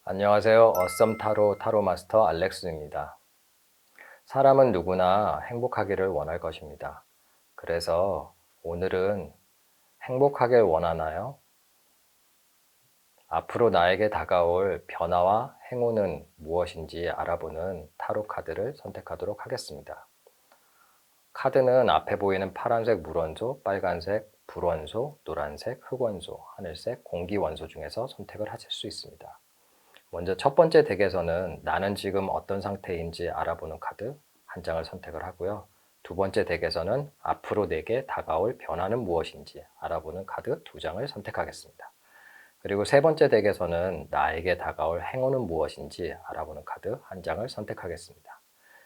안녕하세요. 어썸 타로 마스터 알렉스입니다. 사람은 누구나 행복하기를 원할 것입니다. 그래서 오늘은 행복하길 원하나요? 앞으로 나에게 다가올 변화와 행운은 무엇인지 알아보는 타로 카드를 선택하도록 하겠습니다. 카드는 앞에 보이는 파란색 물원소, 빨간색 불원소, 노란색 흙원소, 하늘색 공기원소 중에서 선택을 하실 수 있습니다. 먼저 첫 번째 덱에서는 나는 지금 어떤 상태인지 알아보는 카드 한 장을 선택을 하고요. 두 번째 덱에서는 앞으로 내게 다가올 변화는 무엇인지 알아보는 카드 두 장을 선택하겠습니다. 그리고 세 번째 덱에서는 나에게 다가올 행운은 무엇인지 알아보는 카드 한 장을 선택하겠습니다.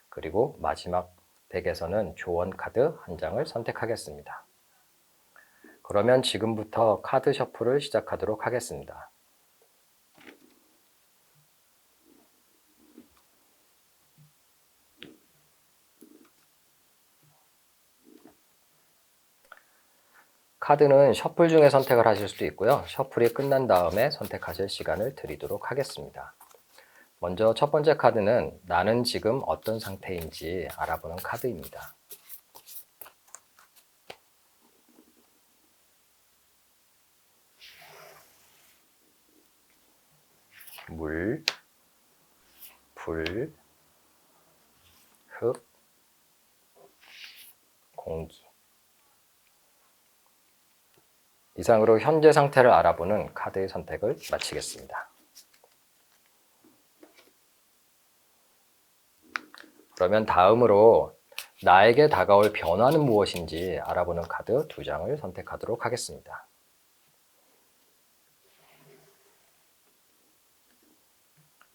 그리고 마지막 덱에서는 조언 카드 한 장을 선택하겠습니다. 그러면 지금부터 카드 셔플을 시작하도록 하겠습니다. 카드는 셔플 중에 선택을 하실 수도 있고요. 셔플이 끝난 다음에 선택하실 시간을 드리도록 하겠습니다. 먼저 첫 번째 카드는 나는 지금 어떤 상태인지 알아보는 카드입니다. 물, 불, 흙, 공기. 이상으로 현재 상태를 알아보는 카드의 선택을 마치겠습니다. 그러면 다음으로 나에게 다가올 변화는 무엇인지 알아보는 카드 두 장을 선택하도록 하겠습니다.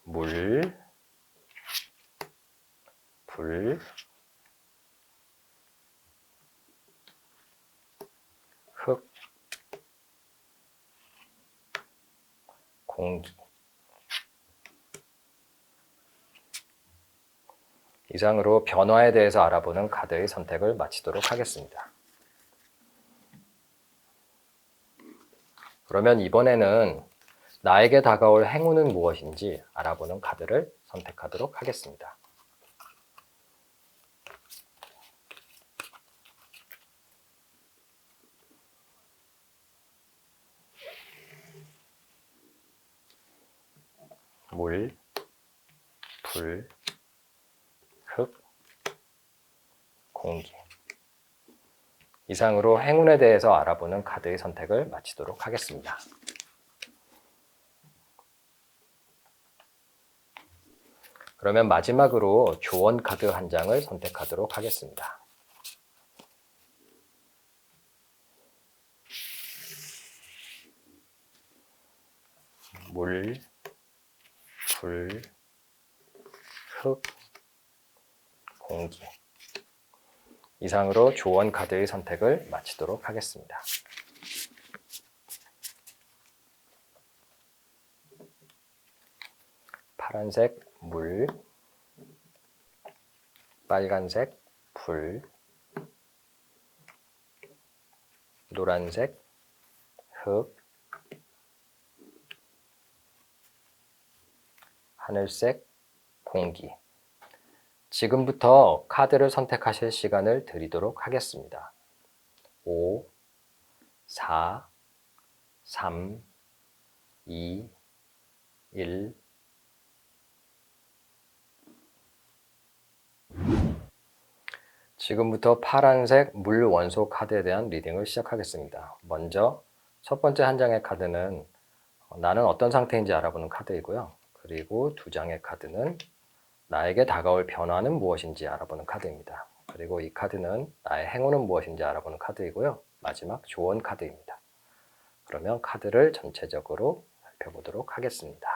물, 불, 흙, 공기. 이상으로 변화에 대해서 알아보는 카드의 선택을 마치도록 하겠습니다. 그러면 이번에는 나에게 다가올 행운은 무엇인지 알아보는 카드를 선택하도록 하겠습니다. 물, 불, 흙, 공기. 이상으로 행운에 대해서 알아보는 카드의 선택을 마치도록 하겠습니다. 그러면 마지막으로 조언 카드 한 장을 선택하도록 하겠습니다. 물, 불, 흙, 공기. 이상으로 조언 카드의 선택을 마치도록 하겠습니다. 파란색 물, 빨간색 불, 노란색 흙, 하늘색 공기. 지금부터 카드를 선택하실 시간을 드리도록 하겠습니다. 5, 4, 3, 2, 1. 지금부터 파란색 물 원소 카드에 대한 리딩을 시작하겠습니다. 먼저 첫 번째 한 장의 카드는 나는 어떤 상태인지 알아보는 카드이고요. 그리고 두 장의 카드는 나에게 다가올 변화는 무엇인지 알아보는 카드입니다. 그리고 이 카드는 나의 행운은 무엇인지 알아보는 카드이고요. 마지막 조언 카드입니다. 그러면 카드를 전체적으로 살펴보도록 하겠습니다.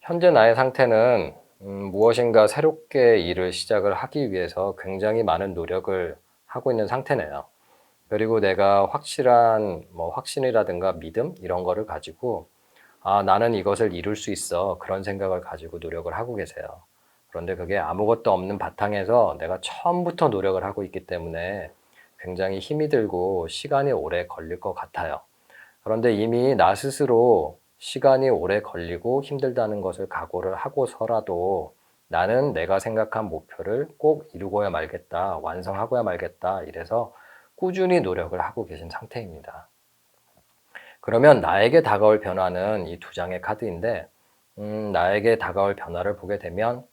현재 나의 상태는 무엇인가 새롭게 일을 시작을 하기 위해서 굉장히 많은 노력을 하고 있는 상태네요. 그리고 내가 확실한 확신이라든가 믿음 이런 거를 가지고 나는 이것을 이룰 수 있어. 그런 생각을 가지고 노력을 하고 계세요. 그런데 그게 아무것도 없는 바탕에서 내가 처음부터 노력을 하고 있기 때문에 굉장히 힘이 들고 시간이 오래 걸릴 것 같아요. 그런데 이미 나 스스로 시간이 오래 걸리고 힘들다는 것을 각오를 하고서라도 나는 내가 생각한 목표를 꼭 이루고야 말겠다, 완성하고야 말겠다, 이래서 꾸준히 노력을 하고 계신 상태입니다. 그러면 나에게 다가올 변화는 이 두 장의 카드인데, 나에게 다가올 변화를 보게 되면,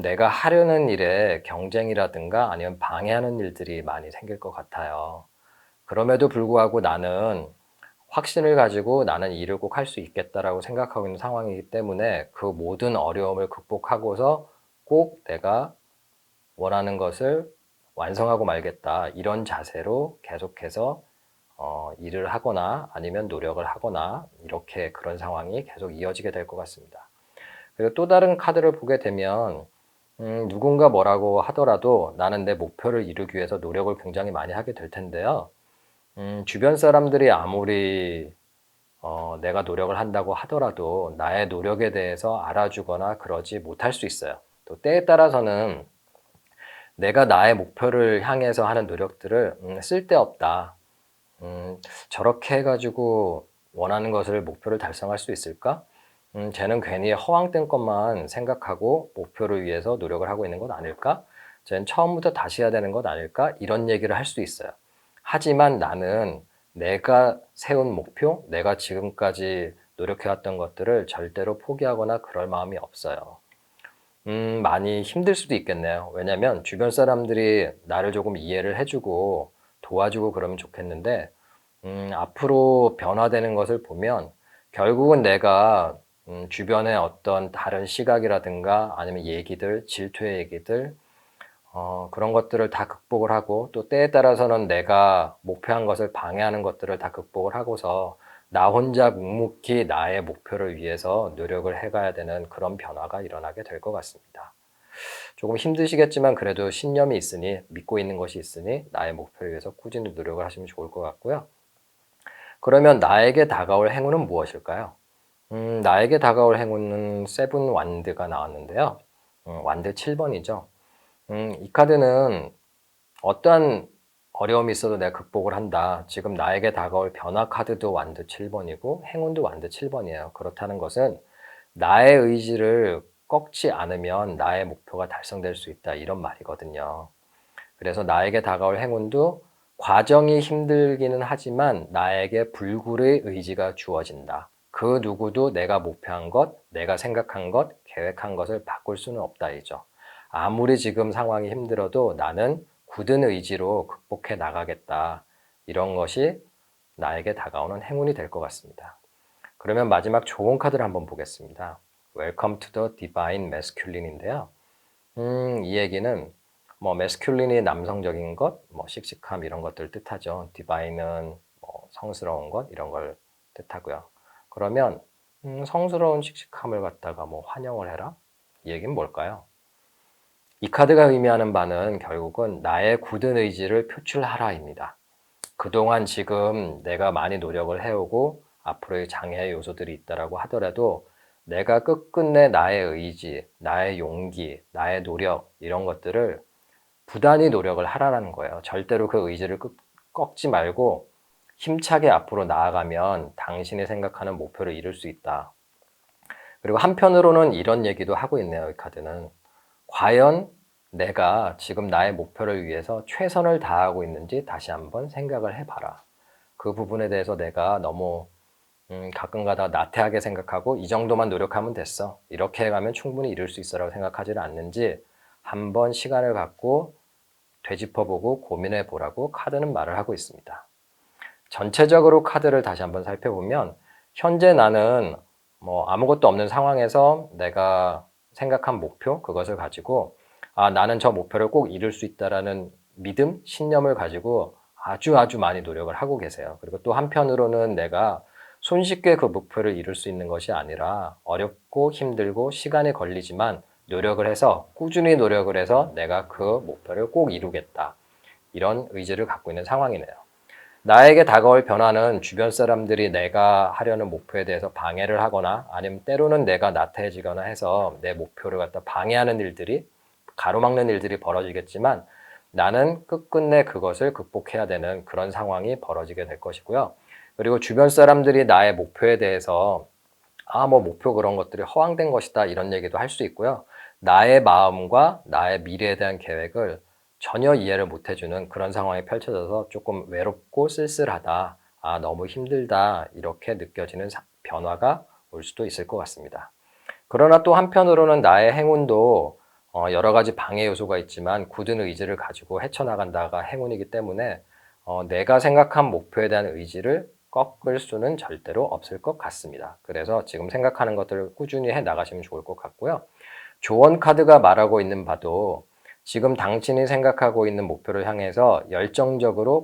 내가 하려는 일에 경쟁이라든가 아니면 방해하는 일들이 많이 생길 것 같아요. 그럼에도 불구하고 나는 확신을 가지고 나는 일을 꼭 할 수 있겠다라고 생각하고 있는 상황이기 때문에 그 모든 어려움을 극복하고서 꼭 내가 원하는 것을 완성하고 말겠다. 이런 자세로 계속해서 일을 하거나 아니면 노력을 하거나 이렇게 그런 상황이 계속 이어지게 될 것 같습니다. 그리고 또 다른 카드를 보게 되면 누군가 뭐라고 하더라도 나는 내 목표를 이루기 위해서 노력을 굉장히 많이 하게 될 텐데요. 주변 사람들이 아무리 내가 노력을 한다고 하더라도 나의 노력에 대해서 알아주거나 그러지 못할 수 있어요. 또 때에 따라서는 내가 나의 목표를 향해서 하는 노력들을 쓸데없다. 저렇게 해가지고 원하는 것을 목표를 달성할 수 있을까? 쟤는 괜히 허황된 것만 생각하고 목표를 위해서 노력을 하고 있는 것 아닐까? 쟤는 처음부터 다시 해야 되는 것 아닐까? 이런 얘기를 할 수 있어요. 하지만 나는 내가 세운 목표, 내가 지금까지 노력해왔던 것들을 절대로 포기하거나 그럴 마음이 없어요. 많이 힘들 수도 있겠네요. 왜냐면 주변 사람들이 나를 조금 이해를 해주고 도와주고 그러면 좋겠는데, 앞으로 변화되는 것을 보면 결국은 내가 주변의 어떤 다른 시각이라든가 아니면 얘기들, 질투의 얘기들, 그런 것들을 다 극복을 하고 또 때에 따라서는 내가 목표한 것을 방해하는 것들을 다 극복을 하고서 나 혼자 묵묵히 나의 목표를 위해서 노력을 해가야 되는 그런 변화가 일어나게 될 것 같습니다. 조금 힘드시겠지만 그래도 신념이 있으니 믿고 있는 것이 있으니 나의 목표를 위해서 꾸준히 노력을 하시면 좋을 것 같고요. 그러면 나에게 다가올 행운은 무엇일까요? 나에게 다가올 행운은 세븐 완드가 나왔는데요. 완드 7번이죠. 이 카드는 어떠한 어려움이 있어도 내가 극복을 한다. 지금 나에게 다가올 변화 카드도 완드 7번이고 행운도 완드 7번이에요. 그렇다는 것은 나의 의지를 꺾지 않으면 나의 목표가 달성될 수 있다. 이런 말이거든요. 그래서 나에게 다가올 행운도 과정이 힘들기는 하지만 나에게 불굴의 의지가 주어진다. 그 누구도 내가 목표한 것, 내가 생각한 것, 계획한 것을 바꿀 수는 없다 이죠. 아무리 지금 상황이 힘들어도 나는 굳은 의지로 극복해 나가겠다. 이런 것이 나에게 다가오는 행운이 될 것 같습니다. 그러면 마지막 좋은 카드를 한번 보겠습니다. Welcome to the Divine Masculine인데요. 이 얘기는 masculine이 남성적인 것, 씩씩함 이런 것들 뜻하죠. divine은 성스러운 것 이런 걸 뜻하고요. 그러면 성스러운 씩씩함을 갖다가 환영을 해라? 이 얘기는 뭘까요? 이 카드가 의미하는 바는 결국은 나의 굳은 의지를 표출하라입니다. 그동안 지금 내가 많이 노력을 해오고 앞으로의 장애의 요소들이 있다라고 하더라도 내가 끝끝내 나의 의지, 나의 용기, 나의 노력 이런 것들을 부단히 노력을 하라는 거예요. 절대로 그 의지를 꺾지 말고 힘차게 앞으로 나아가면 당신이 생각하는 목표를 이룰 수 있다. 그리고 한편으로는 이런 얘기도 하고 있네요. 이 카드는. 과연 내가 지금 나의 목표를 위해서 최선을 다하고 있는지 다시 한번 생각을 해봐라. 그 부분에 대해서 내가 너무 가끔가다 나태하게 생각하고 이 정도만 노력하면 됐어. 이렇게 해가면 충분히 이룰 수 있어라고 생각하지는 않는지 한번 시간을 갖고 되짚어보고 고민해보라고 카드는 말을 하고 있습니다. 전체적으로 카드를 다시 한번 살펴보면 현재 나는 아무것도 없는 상황에서 내가 생각한 목표 그것을 가지고 나는 저 목표를 꼭 이룰 수 있다라는 믿음, 신념을 가지고 아주 많이 노력을 하고 계세요. 그리고 또 한편으로는 내가 손쉽게 그 목표를 이룰 수 있는 것이 아니라 어렵고 힘들고 시간이 걸리지만 노력을 해서 꾸준히 노력을 해서 내가 그 목표를 꼭 이루겠다. 이런 의지를 갖고 있는 상황이네요. 나에게 다가올 변화는 주변 사람들이 내가 하려는 목표에 대해서 방해를 하거나 아니면 때로는 내가 나태해지거나 해서 내 목표를 갖다 방해하는 일들이, 가로막는 일들이 벌어지겠지만 나는 끝끝내 그것을 극복해야 되는 그런 상황이 벌어지게 될 것이고요. 그리고 주변 사람들이 나의 목표에 대해서 뭐 목표 그런 것들이 허황된 것이다 이런 얘기도 할 수 있고요. 나의 마음과 나의 미래에 대한 계획을 전혀 이해를 못 해주는 그런 상황이 펼쳐져서 조금 외롭고 쓸쓸하다, 너무 힘들다 이렇게 느껴지는 변화가 올 수도 있을 것 같습니다. 그러나 또 한편으로는 나의 행운도 여러 가지 방해 요소가 있지만 굳은 의지를 가지고 헤쳐나간다가 행운이기 때문에 내가 생각한 목표에 대한 의지를 꺾을 수는 절대로 없을 것 같습니다. 그래서 지금 생각하는 것들을 꾸준히 해 나가시면 좋을 것 같고요. 조언 카드가 말하고 있는 바도 지금 당신이 생각하고 있는 목표를 향해서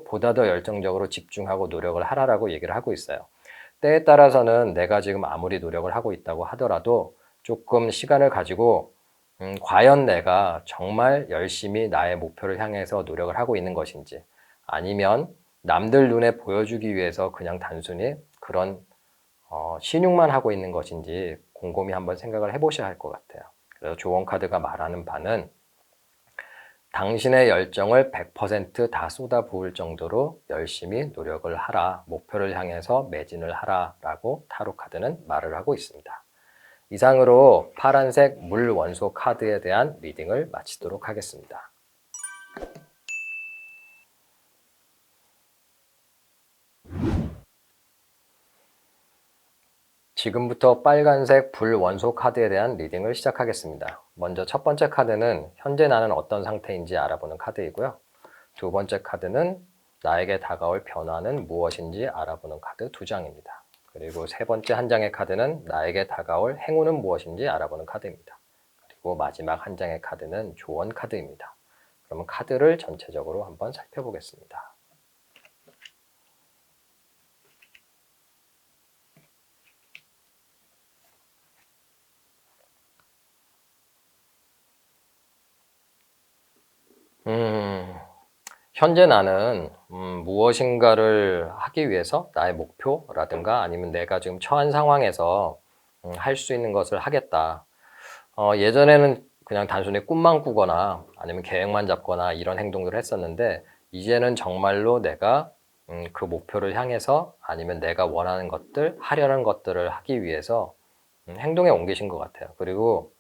보다 더 열정적으로 집중하고 노력을 하라라고 얘기를 하고 있어요. 때에 따라서는 내가 지금 아무리 노력을 하고 있다고 하더라도 조금 시간을 가지고 과연 내가 정말 열심히 나의 목표를 향해서 노력을 하고 있는 것인지, 아니면 남들 눈에 보여주기 위해서 그냥 단순히 그런 신용만 하고 있는 것인지 곰곰이 한번 생각을 해보셔야 할 것 같아요. 그래서 조언 카드가 말하는 바는 당신의 열정을 100%다 쏟아부을 정도로 열심히 노력을 하라, 목표를 향해서 매진을 하라 라고 타로 카드는 말을 하고 있습니다. 이상으로 파란색 물 원소 카드에 대한 리딩을 마치도록 하겠습니다. 지금부터 빨간색 불 원소 카드에 대한 리딩을 시작하겠습니다. 먼저 첫 번째 카드는 현재 나는 어떤 상태인지 알아보는 카드이고요. 두 번째 카드는 나에게 다가올 변화는 무엇인지 알아보는 카드 2장입니다. 그리고 세 번째 한 장의 카드는 나에게 다가올 행운은 무엇인지 알아보는 카드입니다. 그리고 마지막 한 장의 카드는 조언 카드입니다. 그러면 카드를 전체적으로 한번 살펴보겠습니다. 현재 나는 무엇인가를 하기 위해서 나의 목표라든가 아니면 내가 지금 처한 상황에서 할 수 있는 것을 하겠다. 예전에는 그냥 단순히 꿈만 꾸거나 아니면 계획만 잡거나 이런 행동들을 했었는데 이제는 정말로 내가 그 목표를 향해서 아니면 내가 원하는 것들, 하려는 것들을 하기 위해서 행동에 옮기신 것 같아요. 그리고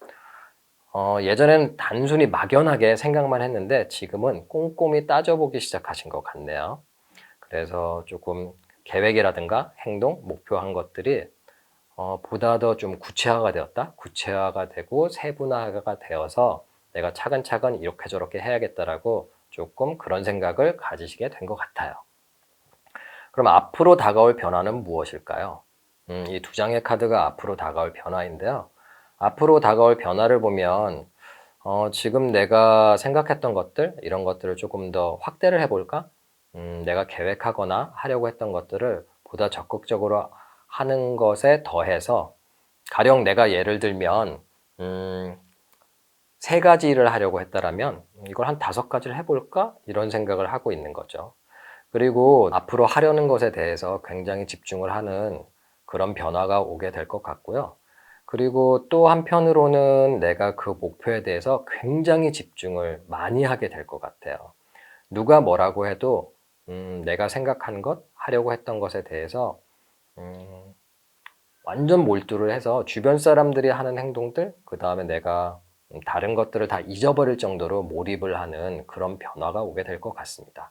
예전에는 단순히 막연하게 생각만 했는데 지금은 꼼꼼히 따져보기 시작하신 것 같네요. 그래서 조금 계획이라든가 행동, 목표한 것들이 보다 더 좀 구체화가 되었다. 구체화가 되고 세분화가 되어서 내가 차근차근 이렇게 저렇게 해야겠다라고 조금 그런 생각을 가지시게 된 것 같아요. 그럼 앞으로 다가올 변화는 무엇일까요? 이 2장의 카드가 앞으로 다가올 변화인데요. 앞으로 다가올 변화를 보면 지금 내가 생각했던 것들, 이런 것들을 조금 더 확대를 해볼까? 내가 계획하거나 하려고 했던 것들을 보다 적극적으로 하는 것에 더해서 가령 내가 예를 들면 3가지를 하려고 했다라면 이걸 한 5가지를 해볼까? 이런 생각을 하고 있는 거죠. 그리고 앞으로 하려는 것에 대해서 굉장히 집중을 하는 그런 변화가 오게 될 것 같고요. 그리고 또 한편으로는 내가 그 목표에 대해서 굉장히 집중을 많이 하게 될 것 같아요. 누가 뭐라고 해도 내가 생각한 것, 하려고 했던 것에 대해서 완전 몰두를 해서 주변 사람들이 하는 행동들, 그 다음에 내가 다른 것들을 다 잊어버릴 정도로 몰입을 하는 그런 변화가 오게 될 것 같습니다.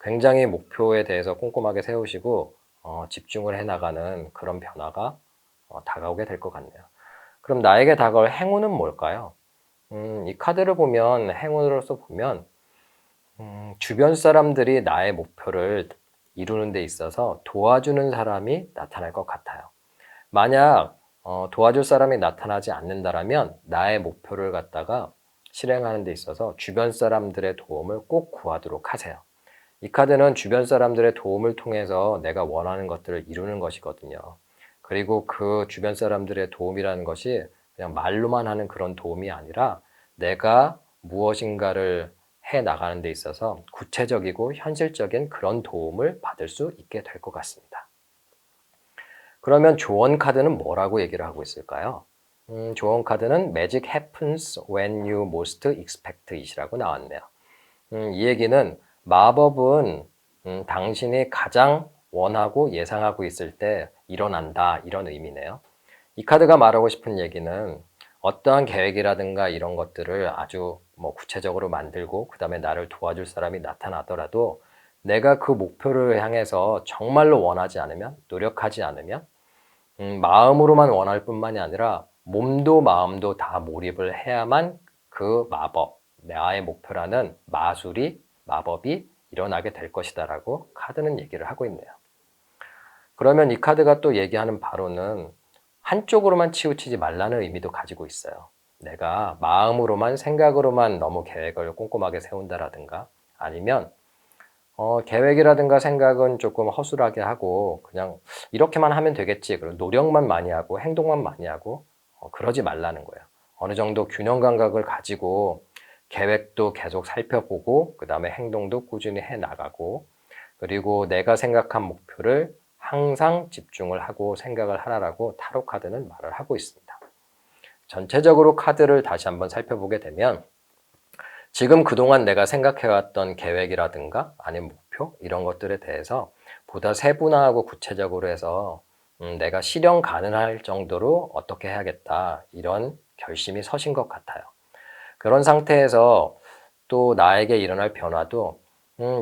굉장히 목표에 대해서 꼼꼼하게 세우시고 집중을 해나가는 그런 변화가 다가오게 될 것 같네요. 그럼 나에게 다가올 행운은 뭘까요? 이 카드를 보면 행운으로서 보면 주변 사람들이 나의 목표를 이루는 데 있어서 도와주는 사람이 나타날 것 같아요. 만약 도와줄 사람이 나타나지 않는다라면 나의 목표를 갖다가 실행하는 데 있어서 주변 사람들의 도움을 꼭 구하도록 하세요. 이 카드는 주변 사람들의 도움을 통해서 내가 원하는 것들을 이루는 것이거든요. 그리고 그 주변 사람들의 도움이라는 것이 그냥 말로만 하는 그런 도움이 아니라 내가 무엇인가를 해 나가는 데 있어서 구체적이고 현실적인 그런 도움을 받을 수 있게 될 것 같습니다. 그러면 조언 카드는 뭐라고 얘기를 하고 있을까요? 조언 카드는 Magic happens when you most expect it이라고 나왔네요. 이 얘기는 마법은 당신이 가장 원하고 예상하고 있을 때 일어난다, 이런 의미네요. 이 카드가 말하고 싶은 얘기는 어떠한 계획이라든가 이런 것들을 아주 구체적으로 만들고 그 다음에 나를 도와줄 사람이 나타나더라도 내가 그 목표를 향해서 정말로 원하지 않으면, 노력하지 않으면 마음으로만 원할 뿐만이 아니라 몸도 마음도 다 몰입을 해야만 그 마법, 나의 목표라는 마법이 일어나게 될 것이다 라고 카드는 얘기를 하고 있네요. 그러면 이 카드가 또 얘기하는 바로는 한쪽으로만 치우치지 말라는 의미도 가지고 있어요. 내가 마음으로만, 생각으로만 너무 계획을 꼼꼼하게 세운다라든가 아니면 계획이라든가 생각은 조금 허술하게 하고 그냥 이렇게만 하면 되겠지, 그리고 노력만 많이 하고 행동만 많이 하고 그러지 말라는 거예요. 어느 정도 균형 감각을 가지고 계획도 계속 살펴보고 그 다음에 행동도 꾸준히 해 나가고 그리고 내가 생각한 목표를 항상 집중을 하고 생각을 하라라고 타로 카드는 말을 하고 있습니다. 전체적으로 카드를 다시 한번 살펴보게 되면 지금 그동안 내가 생각해왔던 계획이라든가 아니면 목표 이런 것들에 대해서 보다 세분화하고 구체적으로 해서 내가 실현 가능할 정도로 어떻게 해야겠다 이런 결심이 서신 것 같아요. 그런 상태에서 또 나에게 일어날 변화도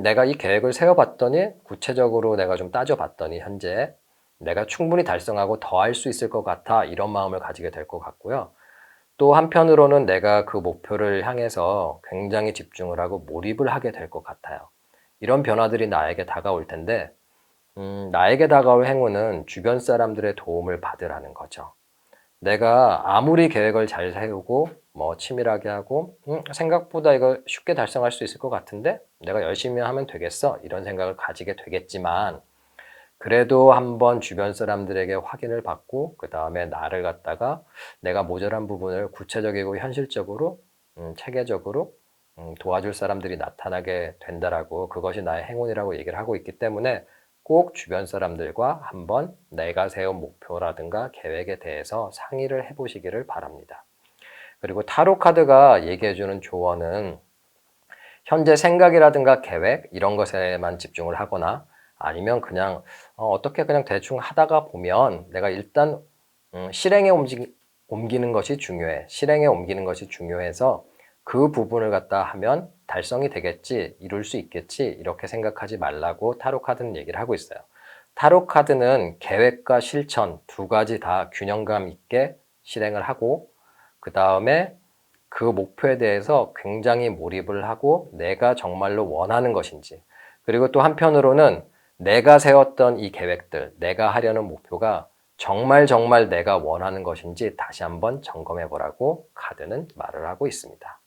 내가 이 계획을 세워봤더니 구체적으로 내가 좀 따져봤더니 현재 내가 충분히 달성하고 더 할 수 있을 것 같아, 이런 마음을 가지게 될 것 같고요. 또 한편으로는 내가 그 목표를 향해서 굉장히 집중을 하고 몰입을 하게 될 것 같아요. 이런 변화들이 나에게 다가올 텐데 나에게 다가올 행운은 주변 사람들의 도움을 받으라는 거죠. 내가 아무리 계획을 잘 세우고 치밀하게 하고 생각보다 이거 쉽게 달성할 수 있을 것 같은데 내가 열심히 하면 되겠어, 이런 생각을 가지게 되겠지만 그래도 한번 주변 사람들에게 확인을 받고 그 다음에 나를 갖다가 내가 모자란 부분을 구체적이고 현실적으로 체계적으로 도와줄 사람들이 나타나게 된다라고, 그것이 나의 행운이라고 얘기를 하고 있기 때문에 꼭 주변 사람들과 한번 내가 세운 목표라든가 계획에 대해서 상의를 해보시기를 바랍니다. 그리고 타로 카드가 얘기해주는 조언은 현재 생각이라든가 계획 이런 것에만 집중을 하거나 아니면 그냥 어떻게 그냥 대충 하다가 보면 내가 일단 실행에 옮기는 것이 중요해. 실행에 옮기는 것이 중요해서 그 부분을 갖다 하면 달성이 되겠지, 이룰 수 있겠지, 이렇게 생각하지 말라고 타로 카드는 얘기를 하고 있어요. 타로 카드는 계획과 실천 두 가지 다 균형감 있게 실행을 하고 그 다음에 그 목표에 대해서 굉장히 몰입을 하고 내가 정말로 원하는 것인지, 그리고 또 한편으로는 내가 세웠던 이 계획들, 내가 하려는 목표가 정말 내가 원하는 것인지 다시 한번 점검해 보라고 카드는 말을 하고 있습니다.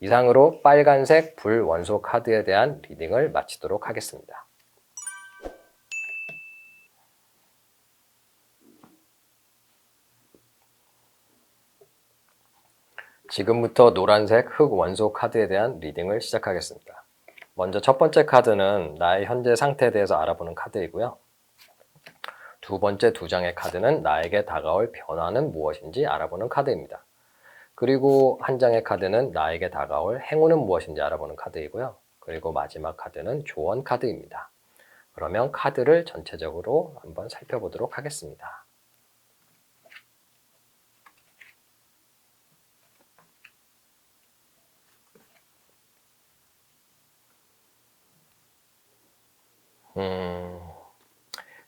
이상으로 빨간색 불 원소 카드에 대한 리딩을 마치도록 하겠습니다. 지금부터 노란색 흑 원소 카드에 대한 리딩을 시작하겠습니다. 먼저 첫 번째 카드는 나의 현재 상태에 대해서 알아보는 카드이고요. 두 번째 두 장의 카드는 나에게 다가올 변화는 무엇인지 알아보는 카드입니다. 그리고 한 장의 카드는 나에게 다가올 행운은 무엇인지 알아보는 카드이고요. 그리고 마지막 카드는 조언 카드입니다. 그러면 카드를 전체적으로 한번 살펴보도록 하겠습니다.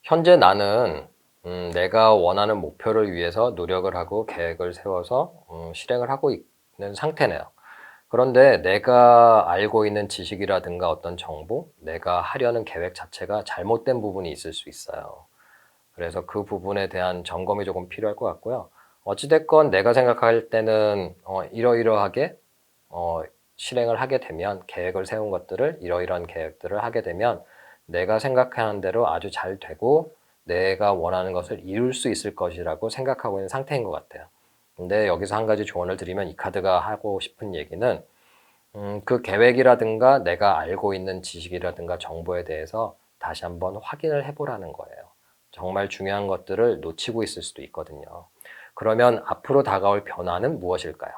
현재 나는 내가 원하는 목표를 위해서 노력을 하고 계획을 세워서 실행을 하고 있는 상태네요. 그런데 내가 알고 있는 지식이라든가 어떤 정보, 내가 하려는 계획 자체가 잘못된 부분이 있을 수 있어요. 그래서 그 부분에 대한 점검이 조금 필요할 것 같고요. 어찌됐건 내가 생각할 때는 이러이러하게 실행을 하게 되면, 계획을 세운 것들을 이러이러한 계획들을 하게 되면 내가 생각하는 대로 아주 잘 되고 내가 원하는 것을 이룰 수 있을 것이라고 생각하고 있는 상태인 것 같아요. 근데 여기서 한 가지 조언을 드리면 이 카드가 하고 싶은 얘기는 그 계획이라든가 내가 알고 있는 지식이라든가 정보에 대해서 다시 한번 확인을 해보라는 거예요. 정말 중요한 것들을 놓치고 있을 수도 있거든요. 그러면 앞으로 다가올 변화는 무엇일까요?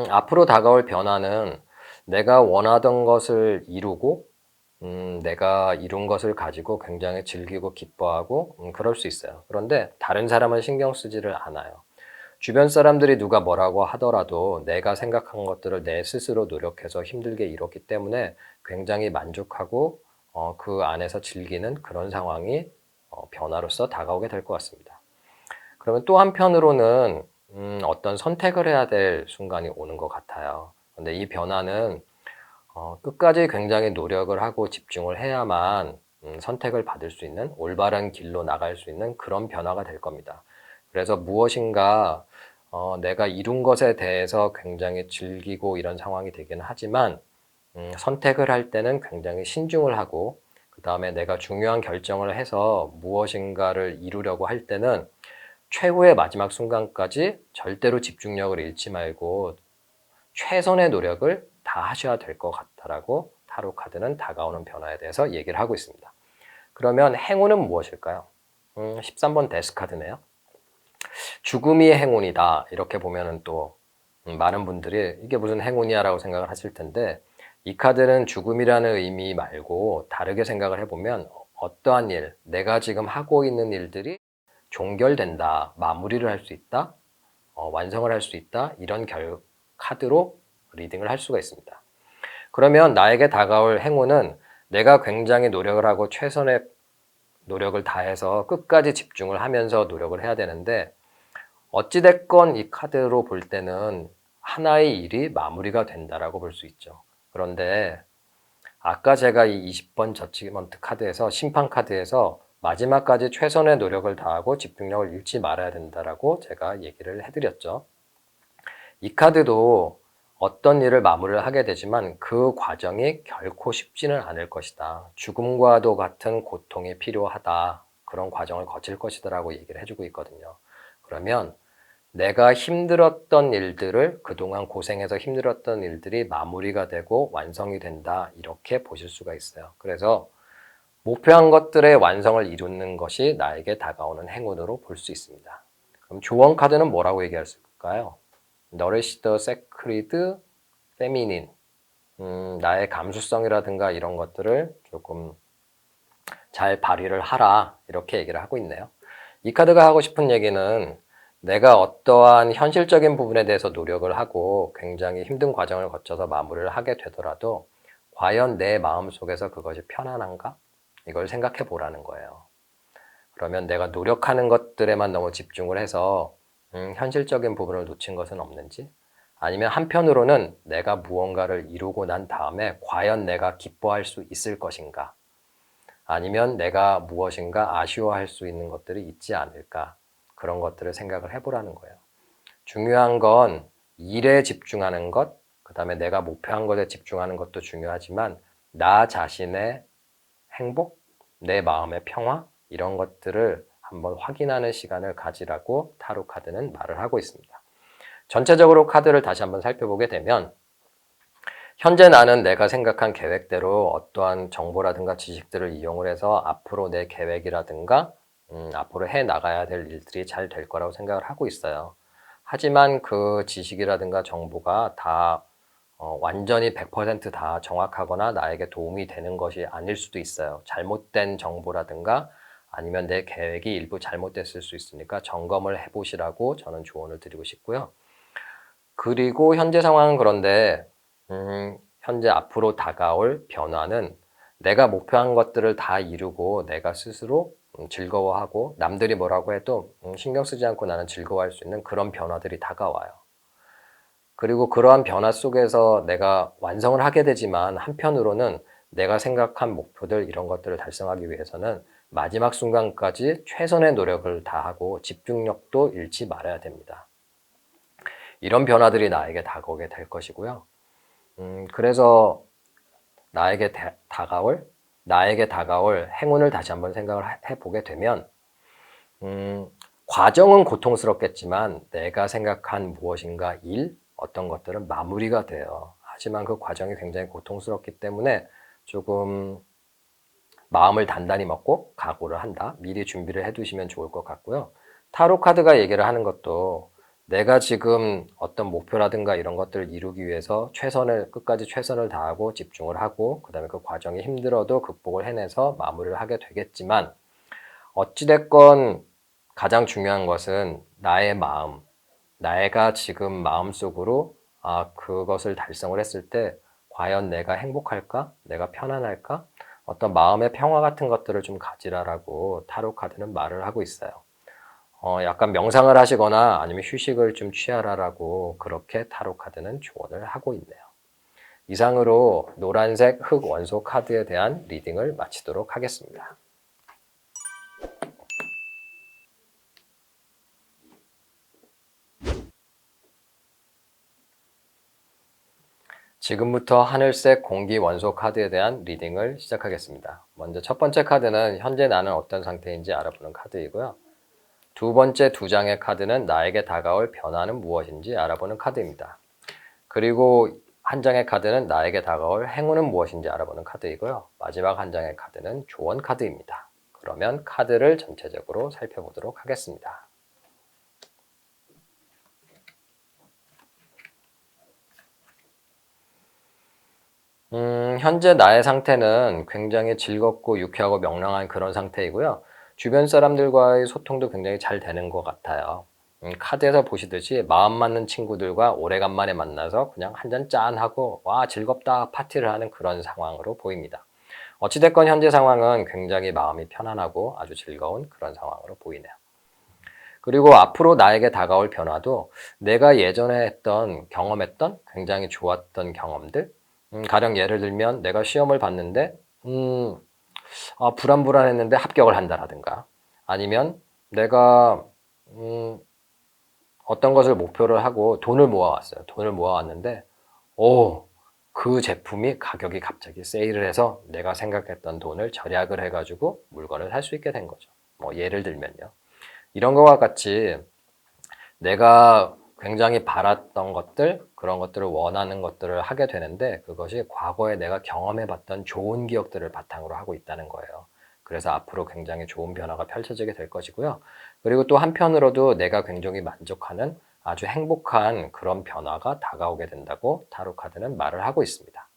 앞으로 다가올 변화는 내가 원하던 것을 이루고, 내가 이룬 것을 가지고 굉장히 즐기고 기뻐하고, 그럴 수 있어요. 그런데 다른 사람은 신경 쓰지를 않아요. 주변 사람들이 누가 뭐라고 하더라도 내가 생각한 것들을 내 스스로 노력해서 힘들게 이뤘기 때문에 굉장히 만족하고 그 안에서 즐기는 그런 상황이 변화로서 다가오게 될 것 같습니다. 그러면 또 한편으로는 어떤 선택을 해야 될 순간이 오는 것 같아요. 근데 이 변화는 끝까지 굉장히 노력을 하고 집중을 해야만 선택을 받을 수 있는 올바른 길로 나갈 수 있는 그런 변화가 될 겁니다. 그래서 무엇인가 내가 이룬 것에 대해서 굉장히 즐기고 이런 상황이 되긴 하지만 선택을 할 때는 굉장히 신중을 하고 그 다음에 내가 중요한 결정을 해서 무엇인가를 이루려고 할 때는 최후의 마지막 순간까지 절대로 집중력을 잃지 말고 최선의 노력을 다 하셔야 될 것 같다라고 타로 카드는 다가오는 변화에 대해서 얘기를 하고 있습니다. 그러면 행운은 무엇일까요? 13번 데스 카드네요. 죽음이 행운이다. 이렇게 보면은 또 많은 분들이 이게 무슨 행운이야 라고 생각을 하실 텐데 이 카드는 죽음이라는 의미 말고 다르게 생각을 해보면 어떠한 일, 내가 지금 하고 있는 일들이 종결된다, 마무리를 할 수 있다, 완성을 할 수 있다 이런 카드로 리딩을 할 수가 있습니다. 그러면 나에게 다가올 행운은 내가 굉장히 노력을 하고 최선의 노력을 다해서 끝까지 집중을 하면서 노력을 해야 되는데 어찌됐건 이 카드로 볼 때는 하나의 일이 마무리가 된다라고 볼 수 있죠. 그런데 아까 제가 이 20번 저지먼트 카드에서 심판 카드에서 마지막까지 최선의 노력을 다하고 집중력을 잃지 말아야 된다라고 제가 얘기를 해드렸죠. 이 카드도 어떤 일을 마무리를 하게 되지만 그 과정이 결코 쉽지는 않을 것이다. 죽음과도 같은 고통이 필요하다. 그런 과정을 거칠 것이다 라고 얘기를 해주고 있거든요. 그러면 내가 힘들었던 일들을 그동안 고생해서 힘들었던 일들이 마무리가 되고 완성이 된다. 이렇게 보실 수가 있어요. 그래서 목표한 것들의 완성을 이루는 것이 나에게 다가오는 행운으로 볼 수 있습니다. 그럼 조언 카드는 뭐라고 얘기할까요? Nourish the sacred feminine. 나의 감수성이라든가 이런 것들을 조금 잘 발휘를 하라. 이렇게 얘기를 하고 있네요. 이 카드가 하고 싶은 얘기는 내가 어떠한 현실적인 부분에 대해서 노력을 하고 굉장히 힘든 과정을 거쳐서 마무리를 하게 되더라도 과연 내 마음속에서 그것이 편안한가? 이걸 생각해 보라는 거예요. 그러면 내가 노력하는 것들에만 너무 집중을 해서 현실적인 부분을 놓친 것은 없는지, 아니면 한편으로는 내가 무언가를 이루고 난 다음에 과연 내가 기뻐할 수 있을 것인가, 아니면 내가 무엇인가 아쉬워할 수 있는 것들이 있지 않을까, 그런 것들을 생각을 해보라는 거예요. 중요한 건 일에 집중하는 것, 그 다음에 내가 목표한 것에 집중하는 것도 중요하지만 나 자신의 행복, 내 마음의 평화, 이런 것들을 한번 확인하는 시간을 가지라고 타로 카드는 말을 하고 있습니다. 전체적으로 카드를 다시 한번 살펴보게 되면 현재 나는 내가 생각한 계획대로 어떠한 정보라든가 지식들을 이용을 해서 앞으로 내 계획이라든가 앞으로 해 나가야 될 일들이 잘 될 거라고 생각을 하고 있어요. 하지만 그 지식이라든가 정보가 다 완전히 100%다 정확하거나 나에게 도움이 되는 것이 아닐 수도 있어요. 잘못된 정보라든가 아니면 내 계획이 일부 잘못됐을 수 있으니까 점검을 해보시라고 저는 조언을 드리고 싶고요. 그리고 현재 상황은 그런데 현재 앞으로 다가올 변화는 내가 목표한 것들을 다 이루고 내가 스스로 즐거워하고 남들이 뭐라고 해도 신경 쓰지 않고 나는 즐거워할 수 있는 그런 변화들이 다가와요. 그리고 그러한 변화 속에서 내가 완성을 하게 되지만 한편으로는 내가 생각한 목표들 이런 것들을 달성하기 위해서는 마지막 순간까지 최선의 노력을 다하고 집중력도 잃지 말아야 됩니다. 이런 변화들이 나에게 다가오게 될 것이고요. 그래서 나에게 다가올 행운을 다시 한번 생각을 해보게 되면 과정은 고통스럽겠지만 내가 생각한 무엇인가 일, 어떤 것들은 마무리가 돼요. 하지만 그 과정이 굉장히 고통스럽기 때문에 조금 마음을 단단히 먹고 각오를 한다. 미리 준비를 해두시면 좋을 것 같고요. 타로 카드가 얘기를 하는 것도 내가 지금 어떤 목표라든가 이런 것들을 이루기 위해서 끝까지 최선을 다하고 집중을 하고, 그 다음에 그 과정이 힘들어도 극복을 해내서 마무리를 하게 되겠지만, 어찌됐건 가장 중요한 것은 나의 마음, 내가 지금 마음속으로 그것을 달성을 했을 때 과연 내가 행복할까? 내가 편안할까? 어떤 마음의 평화 같은 것들을 좀 가지라라고 타로 카드는 말을 하고 있어요. 약간 명상을 하시거나 아니면 휴식을 좀 취하라라고 그렇게 타로 카드는 조언을 하고 있네요. 이상으로 노란색 흑 원소 카드에 대한 리딩을 마치도록 하겠습니다. 지금부터 하늘색 공기 원소 카드에 대한 리딩을 시작하겠습니다. 먼저 첫 번째 카드는 현재 나는 어떤 상태인지 알아보는 카드이고요. 두 번째 두 장의 카드는 나에게 다가올 변화는 무엇인지 알아보는 카드입니다. 그리고 한 장의 카드는 나에게 다가올 행운은 무엇인지 알아보는 카드이고요. 마지막 한 장의 카드는 조언 카드입니다. 그러면 카드를 전체적으로 살펴보도록 하겠습니다. 현재 나의 상태는 굉장히 즐겁고 유쾌하고 명랑한 그런 상태이고요. 주변 사람들과의 소통도 굉장히 잘 되는 것 같아요. 카드에서 보시듯이 마음 맞는 친구들과 오래간만에 만나서 그냥 한 잔 짠하고 와 즐겁다 파티를 하는 그런 상황으로 보입니다. 어찌됐건 현재 상황은 굉장히 마음이 편안하고 아주 즐거운 그런 상황으로 보이네요. 그리고 앞으로 나에게 다가올 변화도 내가 예전에 경험했던 굉장히 좋았던 경험들, 가령 예를 들면 내가 시험을 봤는데 불안했는데 합격을 한다라든가, 아니면 내가 어떤 것을 목표를 하고 돈을 모아왔어요. 돈을 모아왔는데 그 제품이 가격이 갑자기 세일을 해서 내가 생각했던 돈을 절약을 해가지고 물건을 살 수 있게 된 거죠. 뭐 예를 들면요. 이런 것과 같이 내가 굉장히 바랐던 것들, 그런 것들을 원하는 것들을 하게 되는데 그것이 과거에 내가 경험해봤던 좋은 기억들을 바탕으로 하고 있다는 거예요. 그래서 앞으로 굉장히 좋은 변화가 펼쳐지게 될 것이고요. 그리고 또 한편으로도 내가 굉장히 만족하는 아주 행복한 그런 변화가 다가오게 된다고 타로 카드는 말을 하고 있습니다.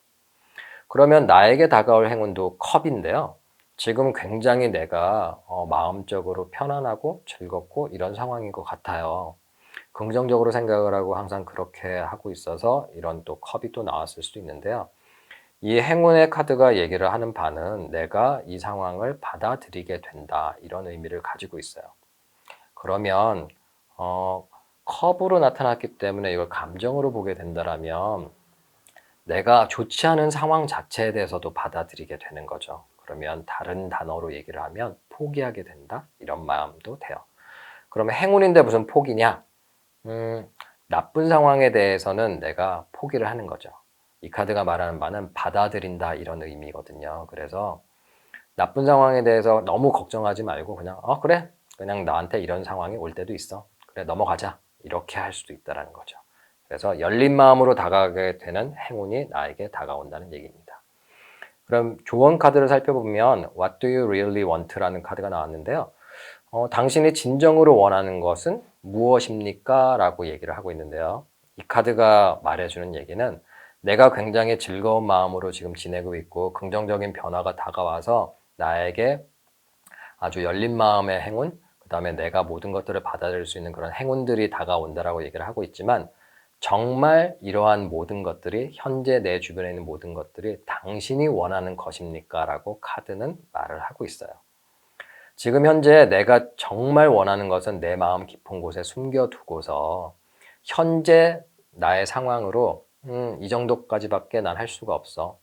그러면 나에게 다가올 행운도 컵인데요. 지금 굉장히 내가 마음적으로 편안하고 즐겁고 이런 상황인 것 같아요. 긍정적으로 생각을 하고 항상 그렇게 하고 있어서 이런 또 컵이 또 나왔을 수도 있는데요. 이 행운의 카드가 얘기를 하는 바는 내가 이 상황을 받아들이게 된다, 이런 의미를 가지고 있어요. 그러면 컵으로 나타났기 때문에 이걸 감정으로 보게 된다라면 내가 좋지 않은 상황 자체에 대해서도 받아들이게 되는 거죠. 그러면 다른 단어로 얘기를 하면 포기하게 된다, 이런 마음도 돼요. 그러면 행운인데 무슨 포기냐? 나쁜 상황에 대해서는 내가 포기를 하는 거죠. 이 카드가 말하는 바는 받아들인다, 이런 의미거든요. 그래서 나쁜 상황에 대해서 너무 걱정하지 말고 그냥 그래, 그냥 나한테 이런 상황이 올 때도 있어, 그래 넘어가자, 이렇게 할 수도 있다는 거죠. 그래서 열린 마음으로 다가가게 되는 행운이 나에게 다가온다는 얘기입니다. 그럼 조언 카드를 살펴보면 What do you really want? 라는 카드가 나왔는데요. 당신이 진정으로 원하는 것은 무엇입니까? 라고 얘기를 하고 있는데요. 이 카드가 말해주는 얘기는 내가 굉장히 즐거운 마음으로 지금 지내고 있고 긍정적인 변화가 다가와서 나에게 아주 열린 마음의 행운, 그 다음에 내가 모든 것들을 받아들일 수 있는 그런 행운들이 다가온다라고 얘기를 하고 있지만, 정말 이러한 모든 것들이, 현재 내 주변에 있는 모든 것들이 당신이 원하는 것입니까? 라고 카드는 말을 하고 있어요. 지금 현재 내가 정말 원하는 것은 내 마음 깊은 곳에 숨겨두고서 현재 나의 상황으로 이 정도까지밖에 난 할 수가 없어,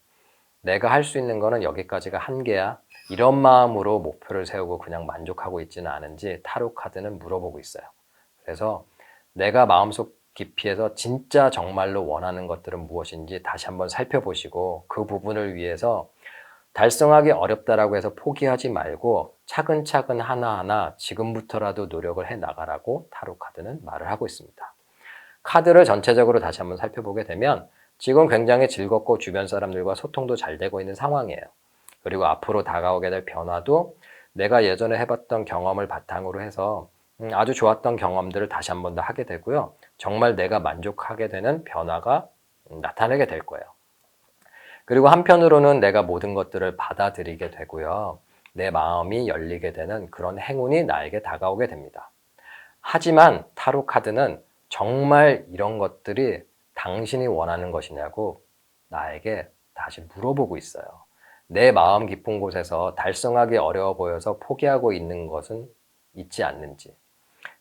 내가 할 수 있는 거는 여기까지가 한계야, 이런 마음으로 목표를 세우고 그냥 만족하고 있지는 않은지 타로 카드는 물어보고 있어요. 그래서 내가 마음속 깊이에서 진짜 정말로 원하는 것들은 무엇인지 다시 한번 살펴보시고, 그 부분을 위해서 달성하기 어렵다라고 해서 포기하지 말고 차근차근 하나하나 지금부터라도 노력을 해 나가라고 타로 카드는 말을 하고 있습니다. 카드를 전체적으로 다시 한번 살펴보게 되면 지금 굉장히 즐겁고 주변 사람들과 소통도 잘 되고 있는 상황이에요. 그리고 앞으로 다가오게 될 변화도 내가 예전에 해봤던 경험을 바탕으로 해서 아주 좋았던 경험들을 다시 한번 더 하게 되고요. 정말 내가 만족하게 되는 변화가 나타나게 될 거예요. 그리고 한편으로는 내가 모든 것들을 받아들이게 되고요. 내 마음이 열리게 되는 그런 행운이 나에게 다가오게 됩니다. 하지만 타로 카드는 정말 이런 것들이 당신이 원하는 것이냐고 나에게 다시 물어보고 있어요. 내 마음 깊은 곳에서 달성하기 어려워 보여서 포기하고 있는 것은 있지 않는지,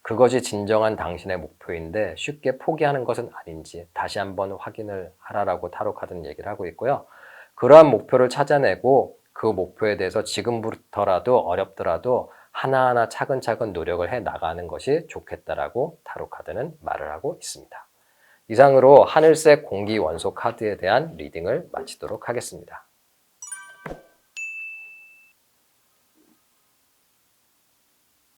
그것이 진정한 당신의 목표인데 쉽게 포기하는 것은 아닌지 다시 한번 확인을 하라라고 타로 카드는 얘기를 하고 있고요. 그러한 목표를 찾아내고 그 목표에 대해서 지금부터라도 어렵더라도 하나하나 차근차근 노력을 해 나가는 것이 좋겠다라고 타로 카드는 말을 하고 있습니다. 이상으로 하늘색 공기 원소 카드에 대한 리딩을 마치도록 하겠습니다.